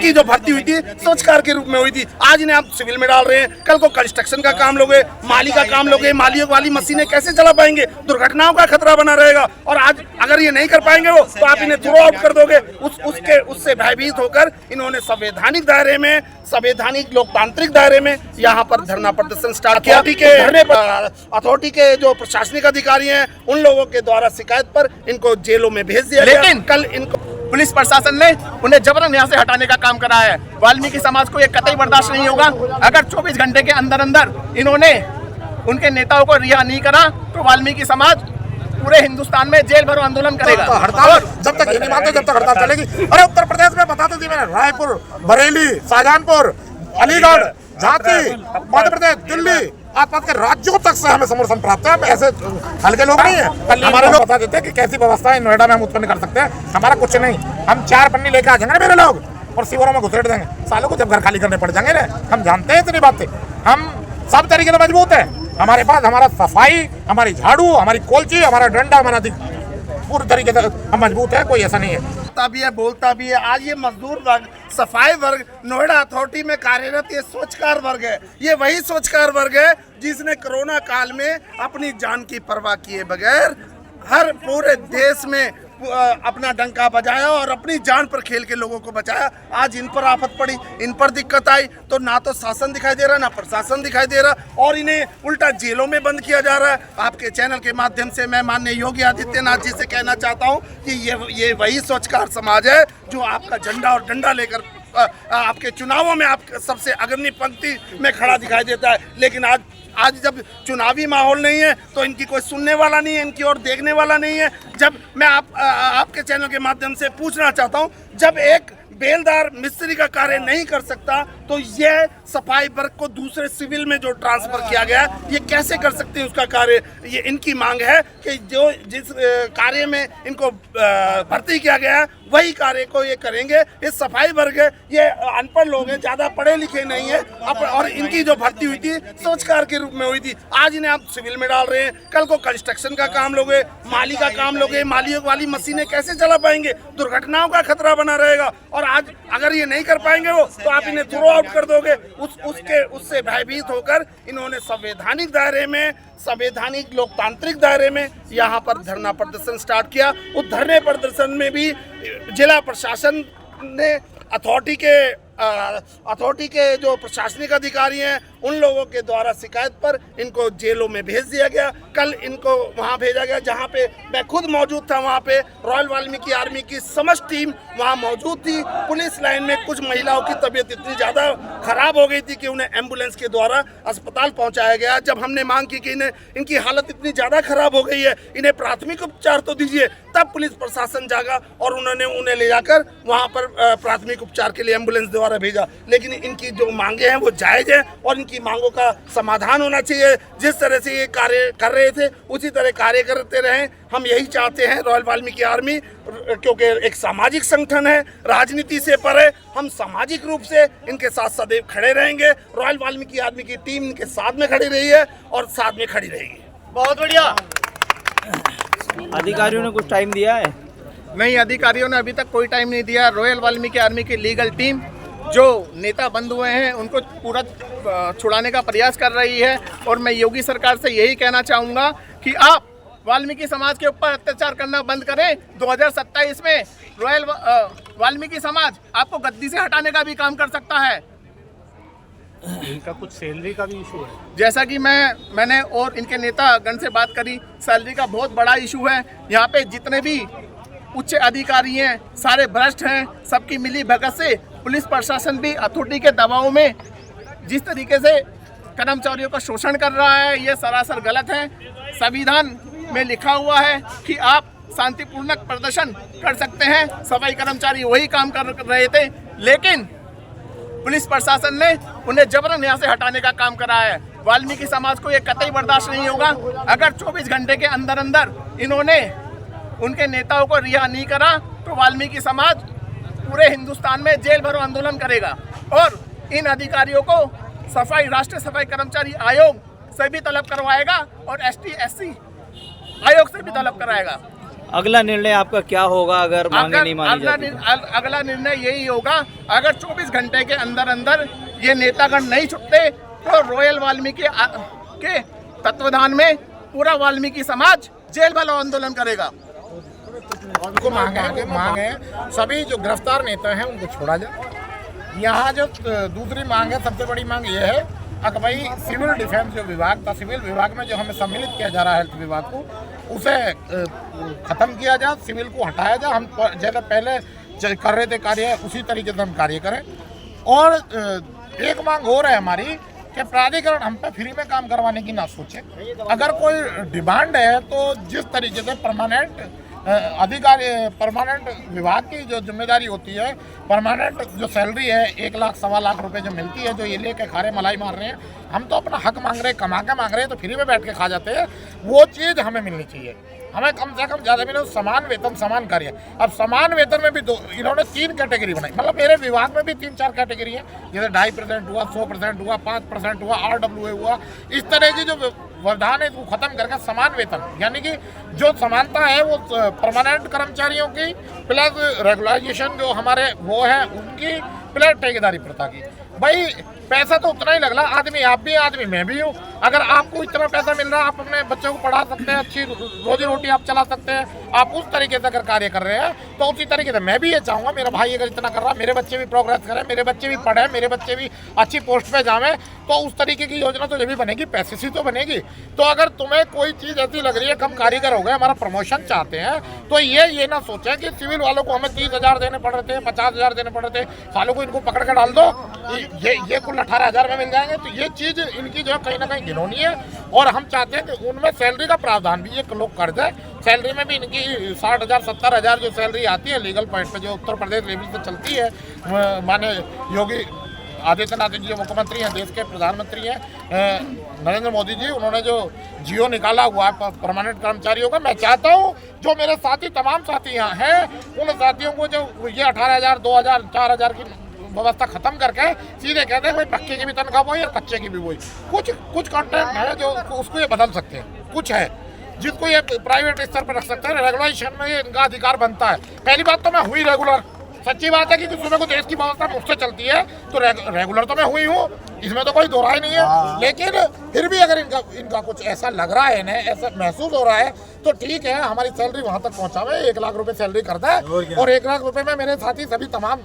इनकी जो भर्ती हुई थी स्वच्छकार के रूप में हुई थी, आज इन्हें आप सिविल में डाल रहे हैं। कल को कंस्ट्रक्शन का काम लोगे, माली का काम लोगे, मालियों वाली मशीनें कैसे चला पाएंगे? दुर्घटनाओं का खतरा बना रहेगा। और आज अगर ये नहीं कर पाएंगे वो, तो आप इन्हें थ्रो आउट कर दोगे। उससे भयभीत होकर इन्होंने संवैधानिक दायरे में, संवैधानिक लोकतांत्रिक दायरे में यहाँ पर धरना प्रदर्शन स्टार्ट किया। अथॉरिटी के जो प्रशासनिक अधिकारी हैं उन लोगों के द्वारा शिकायत पर इनको जेलों में भेज दिया गया। लेकिन कल इनको पुलिस प्रशासन ने उन्हें जबरन यहाँ से हटाने का काम करा है। वाल्मीकि समाज को ये कतई बर्दाश्त नहीं होगा। अगर 24 घंटे के अंदर अंदर इन्होंने उनके नेताओं को रिहा नहीं करा तो वाल्मीकि समाज पूरे हिंदुस्तान में जेल भरो आंदोलन करेगा। हड़ताल जब तक ये नहीं मानते, जब तक हड़ताल चलेगी। अरे उत्तर प्रदेश में बताते थे मैंने, रायपुर, बरेली, शाहजहांपुर, अलीगढ़, झांसी, मध्य प्रदेश, दिल्ली, आसपास के राज्यों तक से हमें समर्थन प्राप्त है। ऐसे हल्के लोग नहीं है। हमारे लोग बता देते हैं कि कैसी व्यवस्था नोएडा में हम उत्पन्न कर सकते हैं। हमारा कुछ नहीं, हम 4 पन्नी लेके आ जाएंगे मेरे लोग और शिविरों में घुसेड़ देंगे सालों को। जब घर खाली करने पड़ जाएंगे ना, हम जानते हैं इतनी बातें। हम सब तरीके से मजबूत है। हमारे पास हमारा सफाई, हमारी झाड़ू, हमारी कोलची, हमारा डंडा, हमारा पूरी तरीके से हम मजबूत है। कोई ऐसा नहीं है। भी है, बोलता भी है। आज ये मजदूर वर्ग, सफाई वर्ग नोएडा अथॉरिटी में कार्यरत ये स्वच्छकार वर्ग है। ये वही स्वच्छकार वर्ग है जिसने कोरोना काल में अपनी जान की परवाह किए बगैर हर पूरे देश में अपना डंका बजाया और अपनी जान पर खेल के लोगों को बचाया। आज इन पर आफत पड़ी, इन पर दिक्कत आई तो ना तो शासन दिखाई दे रहा, ना प्रशासन दिखाई दे रहा और इन्हें उल्टा जेलों में बंद किया जा रहा है। आपके चैनल के माध्यम से मैं माननीय योगी आदित्यनाथ जी से कहना चाहता हूं कि ये वही स्वच्छकार समाज है जो आपका झंडा और डंडा लेकर आपके चुनावों में आप सबसे अग्रणी पंक्ति में खड़ा दिखाई देता है। लेकिन आज जब चुनावी माहौल नहीं है तो इनकी कोई सुनने वाला नहीं है, इनकी ओर देखने वाला नहीं है। जब मैं आपके चैनल के माध्यम से पूछना चाहता हूं, जब एक बेलदार मिस्त्री का कार्य नहीं कर सकता तो ये सफाई वर्ग को दूसरे सिविल में जो ट्रांसफर किया गया ये कैसे कर सकते हैं उसका कार्य? ये इनकी मांग है कि जो जिस कार्य में इनको भर्ती किया गया है वही कार्य को ये करेंगे। ये सफाई वर्ग है, ये अनपढ़ लोग हैं, ज़्यादा पढ़े लिखे नहीं है और इनकी जो भर्ती हुई थी स्वच्छकार के रूप में हुई थी, आज इन्हें आप सिविल में डाल रहे हैं। कल को कंस्ट्रक्शन का काम लोगे, माली का काम लोगे, मालियों वाली मशीनें कैसे चला पाएंगे? दुर्घटनाओं का खतरा बना रहेगा। और आज अगर ये नहीं कर पाएंगे वो, तो आप इन्हें थ्रो आउट कर दोगे। उससे भयभीत होकर इन्होंने संवैधानिक दायरे में, संवैधानिक लोकतांत्रिक दायरे में यहाँ पर धरना प्रदर्शन स्टार्ट किया। उस धरने प्रदर्शन में भी जिला प्रशासन ने अथॉरिटी के जो प्रशासनिक अधिकारी हैं उन लोगों के द्वारा शिकायत पर इनको जेलों में भेज दिया गया। कल इनको वहां भेजा गया जहां पे मैं खुद मौजूद था। वहां पे रॉयल वाल्मीकि आर्मी की समस्त टीम वहां मौजूद थी। पुलिस लाइन में कुछ महिलाओं की तबीयत इतनी ज़्यादा खराब हो गई थी कि उन्हें एम्बुलेंस के द्वारा अस्पताल पहुंचाया गया। जब हमने मांग की कि इनकी हालत इतनी ज़्यादा खराब हो गई है, इन्हें प्राथमिक उपचार तो दीजिए, तब पुलिस प्रशासन जागा और उन्होंने उन्हें ले जाकर वहाँ पर प्राथमिक उपचार के लिए एम्बुलेंस द्वारा भेजा। लेकिन इनकी जो मांगे हैं वो जायज़ हैं और इनकी मांगों का समाधान होना चाहिए। जिस तरह से ये कार्य कर रहे थे उसी तरह कार्य करते रहें। हम यही चाहते हैं रॉयल वाल्मीकि आर्मी, क्योंकि एक सामाजिक संगठन है, राजनीति से परे हम सामाजिक रूप से इनके साथ सदैव खड़े रहेंगे। रॉयल वाल्मीकि आर्मी की टीम इनके साथ में खड़ी रही है और साथ में खड़ी रहेगी। बहुत बढ़िया। अधिकारियों ने कुछ टाइम दिया है? नहीं, अधिकारियों ने अभी तक कोई टाइम नहीं दिया। रॉयल वाल्मीकि आर्मी की लीगल टीम जो नेता बंद हुए हैं उनको पूरा छुड़ाने का प्रयास कर रही है। और मैं योगी सरकार से यही कहना चाहूँगा कि आप वाल्मीकि समाज के ऊपर अत्याचार करना बंद करें। 2027 में रॉयल वाल्मीकि समाज आपको गद्दी से हटाने का भी काम कर सकता है। इनका कुछ सैलरी का भी इशू है। जैसा कि मैंने और इनके नेता गण से बात करी, सैलरी का बहुत बड़ा इशू है। यहाँ पे जितने भी उच्च अधिकारी हैं सारे भ्रष्ट हैं। सबकी मिली भगत से पुलिस प्रशासन भी अथॉरिटी के दबाव में जिस तरीके से कर्मचारियों का शोषण कर रहा है ये सरासर गलत है। संविधान में लिखा हुआ है कि आप शांतिपूर्ण प्रदर्शन कर सकते हैं। सफाई कर्मचारी वही काम कर रहे थे, लेकिन पुलिस प्रशासन ने उन्हें जबरन यहाँ से हटाने का काम करा है। वाल्मीकि समाज को ये कतई बर्दाश्त नहीं होगा। अगर 24 घंटे के अंदर अंदर इन्होंने उनके नेताओं को रिहा नहीं करा तो वाल्मीकि समाज पूरे हिंदुस्तान में जेल भरो आंदोलन करेगा और इन अधिकारियों को राष्ट्रीय सफाई कर्मचारी आयोग से भी तलब करवाएगा और ST SC आयोग से भी तलब कराएगा। अगला निर्णय आपका क्या होगा अगर मांगे नहीं मानी जाती? अगला निर्णय यही होगा, अगर 24 घंटे के अंदर अंदर ये नेतागण नहीं छुटते तो रॉयल वाल्मीकि के तत्वाधान में पूरा वाल्मीकि समाज जेल भरो आंदोलन करेगा। उनको मांग है सभी जो गिरफ्तार नेता हैं उनको छोड़ा जाए। यहाँ जो दूसरी मांग है, सबसे बड़ी मांग ये है कि भाई सिविल डिफेंस जो विभाग था, सिविल विभाग में जो हमें सम्मिलित किया जा रहा है हेल्थ विभाग को, उसे ख़त्म किया जाए, सिविल को हटाया जाए। हम जैसे पहले कर रहे थे कार्य उसी तरीके से हम कार्य करें। और एक मांग और है हमारी कि प्राधिकरण हम पे फ्री में काम करवाने की ना सोचे। अगर कोई डिमांड है तो जिस तरीके से परमानेंट अधिकारी, परमानेंट विभाग की जो जिम्मेदारी होती है, परमानेंट जो सैलरी है 1 लाख सवा लाख रुपए जो मिलती है, जो ये लेके खारे मलाई मार रहे हैं, हम तो अपना हक मांग रहे हैं, कमा के मांग रहे हैं, तो फ्री में बैठ के खा जाते हैं। वो चीज़ हमें मिलनी चाहिए। हमें कम से कम ज़्यादा मिले, समान वेतन समान कार्य। अब समान वेतन में भी इन्होंने 3 कैटेगरी बनाई, मतलब मेरे विभाग में भी 3-4 कैटेगरी है, जैसे 2.5% हुआ, 100% हुआ, 5% हुआ, RWA हुआ। इस तरह की जो व्यवधान है वो खत्म करके समान वेतन, यानी कि जो समानता है वो परमानेंट कर्मचारियों की प्लस रेगुलाइजेशन जो हमारे वो है उनकी प्लस ठेकेदारी प्रथा की। भाई पैसा तो उतना ही लग रहा, आदमी आप भी आदमी मैं भी हूँ। अगर आपको इतना पैसा मिल रहा है, आप अपने बच्चों को पढ़ा सकते हैं, अच्छी रोजी रोटी आप चला सकते हैं, आप उस तरीके से अगर कार्य कर रहे हैं तो उसी तरीके से मैं भी ये चाहूँगा मेरा भाई अगर इतना कर रहा है, मेरे बच्चे भी प्रोग्रेस करें, मेरे बच्चे भी पढ़ें, मेरे बच्चे भी अच्छी पोस्ट पे जावें, तो उस तरीके की योजना तो ये भी बनेगी, पैसे से तो बनेगी। तो अगर तुम्हें कोई चीज़ ऐसी लग रही है कम कारीगर हो गए, हमारा प्रमोशन चाहते हैं, तो ये ना सोचें कि सिविल वालों को हमें 30,000 देने पड़ रहे थे, 50,000 देने पड़ रहे थे, सालों को इनको पकड़ कर डाल दो, ये कुल 18,000 में मिल जाएंगे। तो ये चीज़ इनकी जो है कहीं ना कहीं घिनौनी है। और हम चाहते हैं कि उनमें सैलरी का प्रावधान भी ये लोग कर दें। सैलरी में भी इनकी 60,000 70,000 जो सैलरी आती है लीगल पॉइंट पे, जो उत्तर प्रदेश लेवल से चलती है, माने योगी आदित्यनाथ जी जो मुख्यमंत्री हैं, देश के प्रधानमंत्री हैं, नरेंद्र मोदी जी, उन्होंने जो जियो निकाला हुआ है परमानेंट कर्मचारियों का, मैं चाहता हूँ जो मेरे साथी तमाम साथी यहाँ हैं उन साथियों को जो ये 18,000 2,000 4,000 की व्यवस्था खत्म करके सीधे कहते हैं भाई पक्के की भी तनख्वाह वही और कच्चे की भी वही। कुछ कंटेंट है जो उसको ये बदल सकते हैं, कुछ है जिसको ये प्राइवेट स्तर पर रख सकते हैं। रेगुलेशन में ये इनका अधिकार बनता है। पहली बात तो मैं हुई रेगुलर, सच्ची बात है कि सुबह को देश की व्यवस्था मुझसे चलती है तो रेगुलर तो मैं हुई हूँ, इसमें तो कोई दोहराई नहीं है। लेकिन फिर भी अगर इनका कुछ ऐसा लग रहा है, इन्हें ऐसा महसूस हो रहा है, तो ठीक है, हमारी सैलरी वहाँ तक पहुँचावे, 1 लाख रुपए सैलरी करता है और 1 लाख रुपए में मेरे साथी सभी तमाम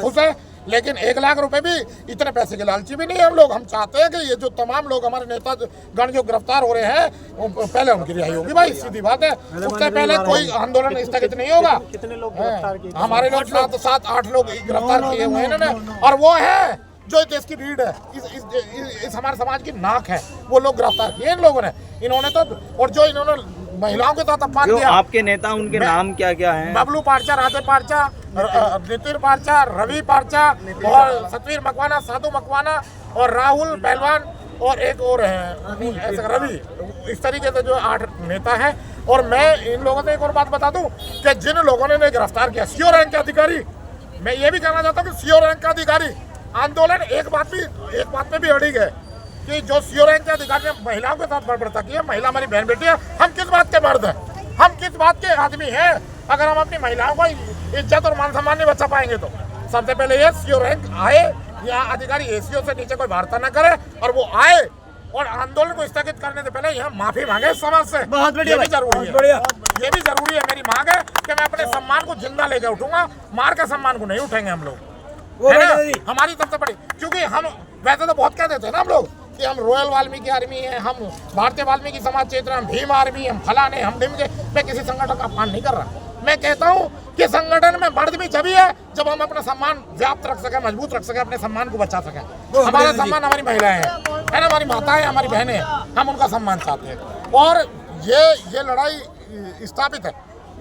खुश है। लेकिन 1 लाख रुपए भी इतने पैसे के लालची भी नहीं है हम लोग। हम चाहते हैं कि ये जो तमाम लोग हमारे नेता गण जो गिरफ्तार हो रहे हैं, पहले उनकी रिहाई होगी भाई, सीधी बात है। उससे पहले कोई आंदोलन स्थगित नहीं होगा। कितने लोग गिरफ्तार किए? हमारे लोग 7-8 लोग गिरफ्तार किए हुए हैं इन्होंने, और वो है जो देश की रीढ़ है, इस हमारे समाज की नाक है, वो लोग गिरफ्तार किए इन लोगों ने। इन्होंने तो, और जो इन्होंने महिलाओं के साथ अपमान किया। आपके नेता उनके नाम क्या क्या हैं? बबलू पारचा, राधे पारचा, नितिन पारचा, रवि पारचा और सतवीर मकवाना, साधु मकवाना और राहुल पहलवान और एक और है ऐसे रवि। इस तरीके से जो 8 नेता हैं। और मैं इन लोगों से एक और बात बता दूं कि जिन लोगों ने गिरफ्तार किया सीओ रैंक के अधिकारी, मैं ये भी कहना चाहता हूँ कि सीओ रैंक का अधिकारी आंदोलन एक बात पे भी अड़ी गए कि जो सीओ रैंक के अधिकारी ने महिलाओं के साथ बर्बरता की है। महिला हमारी बहन बेटी है, हम किस बात के मर्द हैं, हम किस बात के आदमी हैं अगर हम अपनी महिलाओं को इज्जत और मान सम्मान नहीं बचा पाएंगे। तो सबसे पहले ये सीओ रैंक आए, यहाँ अधिकारी एसीओ से नीचे कोई वार्ता न करे और वो आए और आंदोलन को स्थगित करने से पहले यहाँ माफी मांगे समाज से। बहुत बढ़िया, ये भी जरूरी है, ये भी जरूरी है। मेरी मांग है कि मैं अपने सम्मान को जिंदा लेकर उठूंगा, मार के सम्मान को नहीं उठेंगे हम लोग, है ना? हमारी सबसे बड़ी, क्योंकि हम वैसे तो बहुत कह देते हैं ना हम लोग कि हम रॉयल वाल्मीकि आर्मी है, हम भारतीय वाल्मीकि समाज क्षेत्र, हम भीम आर्मी, हम फलाने, हम ढिमके। मैं किसी संगठन का अपमान नहीं कर रहा। मैं कहता हूँ कि संगठन में मर्द भी जब है जब हम अपना सम्मान व्याप्त रख सकें, मजबूत रख सकें, अपने सम्मान को बचा सकें। हमारा सम्मान हमारी महिलाएं हैं, है ना, हमारी माताएं, हमारी बहनें हैं, हम उनका सम्मान चाहते हैं। और ये लड़ाई स्थापित है,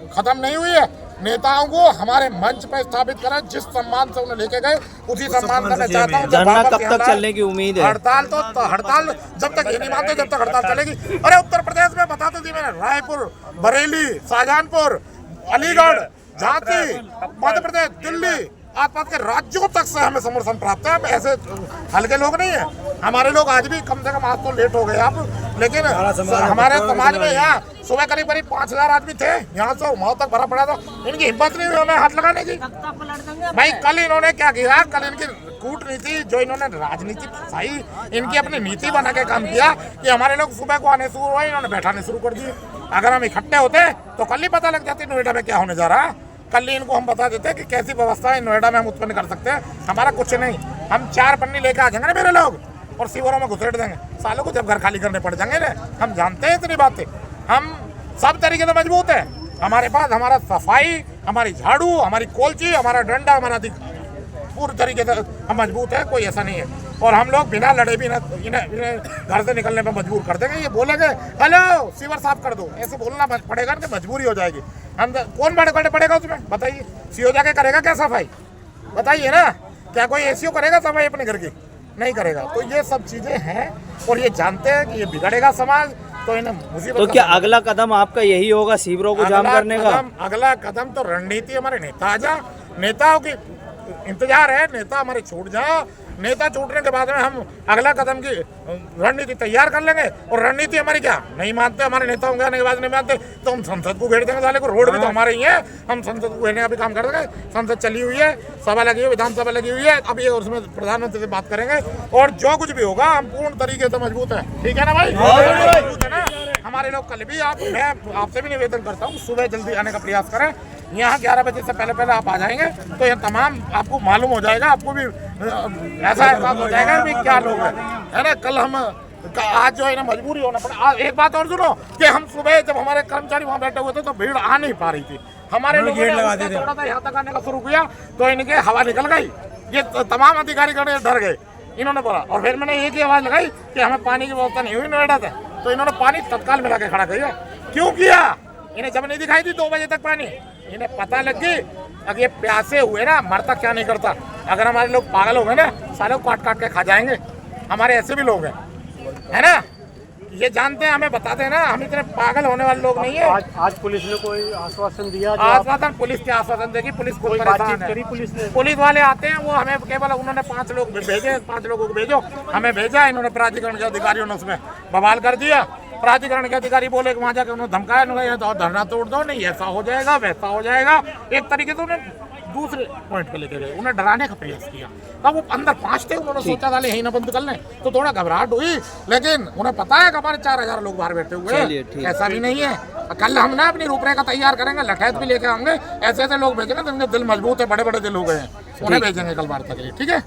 खत्म नहीं हुई है। नेताओं को हमारे मंच पर स्थापित करें, जिस सम्मान से उन्हें लेके गए उसी सम्मान का मैं चाहता हूँ। धरना कब तक चलने की उम्मीद है? हड़ताल जब तक ये नहीं मानते जब तक हड़ताल चलेगी। अरे उत्तर प्रदेश में बता तो दी मैंने, रायपुर, बरेली, शाहजहानपुर, अलीगढ़, झांसी, मध्य प्रदेश, दिल्ली, आसपास के राज्यों तक से हमें समर्थन प्राप्त है। हम ऐसे हल्के लोग नहीं है, हमारे लोग आज भी कम से कम, आज तो लेट हो गए आप, लेकिन हमारे समाज में यहाँ सुबह करीब 5,000 आदमी थे, यहाँ से वहाँ तक भरा पड़ा था। इनकी हिम्मत नहीं हुई हमें हाथ लगाने की। भाई कल इन्होंने क्या किया, कल इनकी कूटनीति जो इन्होंने राजनीति फंसाई, इनकी अपनी नीति बना के काम किया कि हमारे लोग सुबह को आने शुरू हुए, इन्होंने बैठाने शुरू कर दिए। अगर हम इकट्ठे होते तो कल ही पता लग जाती नोएडा में क्या होने जा रहा है। कल ही इनको हम बता देते कि कैसी व्यवस्था है नोएडा में हम उत्पन्न कर सकते हैं। हमारा कुछ नहीं, हम 4 पन्नी लेकर आ जाएंगे ना मेरे लोग और शिविरों में घुसेड़ देंगे सालों को, जब घर खाली करने पड़ जाएंगे ना। हम जानते हैं इतनी बातें, हम सब तरीके से मजबूत है हमारे पास। हमारा सफाई, हमारी झाड़ू, हमारी कोलची, हमारा डंडा, हमारा पूरी तरीके से हम मजबूत है, कोई ऐसा नहीं है। और हम लोग बिना लड़े भी इन्हें घर से निकलने पर मजबूर कर देंगे। ये बोलेंगे हेलो सीवर साफ कर दो, ऐसे बोलना पड़ेगा कि मजबूरी हो जाएगी। हम कौन बड़े पड़ेगा उसमें, बताइए। सीओ जाके करेगा क्या सफाई, बताइए ना। क्या कोई एसीओ करेगा सफाई अपने घर की, नहीं करेगा। तो ये सब चीजें हैं और ये जानते हैं कि ये बिगड़ेगा समाज, तो इन्हें मुसीबत। तो क्या अगला कदम आपका यही होगा, शिविरों को जाम करने का? अगला कदम तो रणनीति हमारे नेताओं की इंतजार है। नेता हमारे छूट जाए, नेता छूटने के बाद में हम अगला कदम की रणनीति तैयार कर लेंगे। और रणनीति हमारी क्या, नहीं मानते हमारे नेता होंगे आने के बाद नहीं मानते तो हम संसद को घेर देंगे साले को। रोड भी तो हमारे ही है, हम संसद को घेरने का भी काम कर देंगे। संसद चली हुई है, सभा लगी हुई, विधानसभा लगी हुई है, अब ये उसमें प्रधानमंत्री से बात करेंगे और जो कुछ भी होगा हम पूर्ण तरीके से मजबूत है। ठीक है ना भाई, मजबूत है ना हमारे लोग। कल भी मैं आपसे भी निवेदन करता हूँ सुबह जल्दी आने का प्रयास करें। यहाँ 11 बजे से पहले आप आ जाएंगे तो ये तमाम आपको मालूम हो जाएगा, आपको भी ऐसा एहसास हो जाएगा भी क्या लोग हैं, है ना। कल हम आज जो है ना मजबूरी होना पड़ा। एक बात और सुनो कि हम सुबह जब हमारे कर्मचारी वहाँ बैठे हुए थे तो भीड़ आ नहीं पा रही थी। हमारे लोगों ने थोड़ा सा यहाँ तक आने का शुरू किया तो इनके हवा निकल गई, ये तमाम अधिकारी डर गए। इन्होंने बोला और फिर मैंने एक ही आवाज लगाई कि हमें पानी की व्यवस्था नहीं हुई नोएडा से, तो इन्होंने पानी तत्काल मिला के खड़ा किया। क्यों किया? इन्हें जब नहीं दिखाई थी 2 बजे तक पानी, इन्हें पता लग गई अगर ये प्यासे हुए ना मरता क्या नहीं करता। अगर हमारे लोग पागल हो गए ना सालों काट के खा जाएंगे। हमारे ऐसे भी लोग हैं, है ना, ये जानते हैं, हमें बताते हैं ना, हम इतने पागल होने वाले लोग नहीं है। आज पुलिस ने कोई आश्वासन दिया? आश्वासन पुलिस के आश्वासन देगी, पुलिस को बातचीत करी पुलिस ने? पुलिस वाले आते हैं, वो हमें केवल उन्होंने 5 लोग भेजे, 5 लोगों को भेजो, हमें भेजा। इन्होंने प्राधिकरण के अधिकारियों ने उसमें बवाल कर दिया। प्राधिकरण के अधिकारी बोले कि वहाँ जाकर उन्होंने धमकाया, उन्होंने तो धरना तोड़ दो, नहीं ऐसा हो जाएगा वैसा हो जाएगा। एक तरीके से उन्हें दूसरे पॉइंट पे लेके गए, उन्हें डराने का प्रयास किया। अब वो अंदर 5 थे, उन्होंने सोचा था यही ना बंद कर लें, तो थोड़ा घबराहट हुई, लेकिन उन्हें पता है कि हमारे 4,000 लोग बाहर बैठे हुए हैं, ऐसा भी नहीं है। कल हम ना अपनी रूपरेखा तैयार करेंगे, लठैत भी लेके आएंगे, ऐसे लोग भेजेंगे जिनके दिल मजबूत है, बड़े दिल हो गए हैं, उन्हें भेजेंगे कल वार्ता के लिए। ठीक है।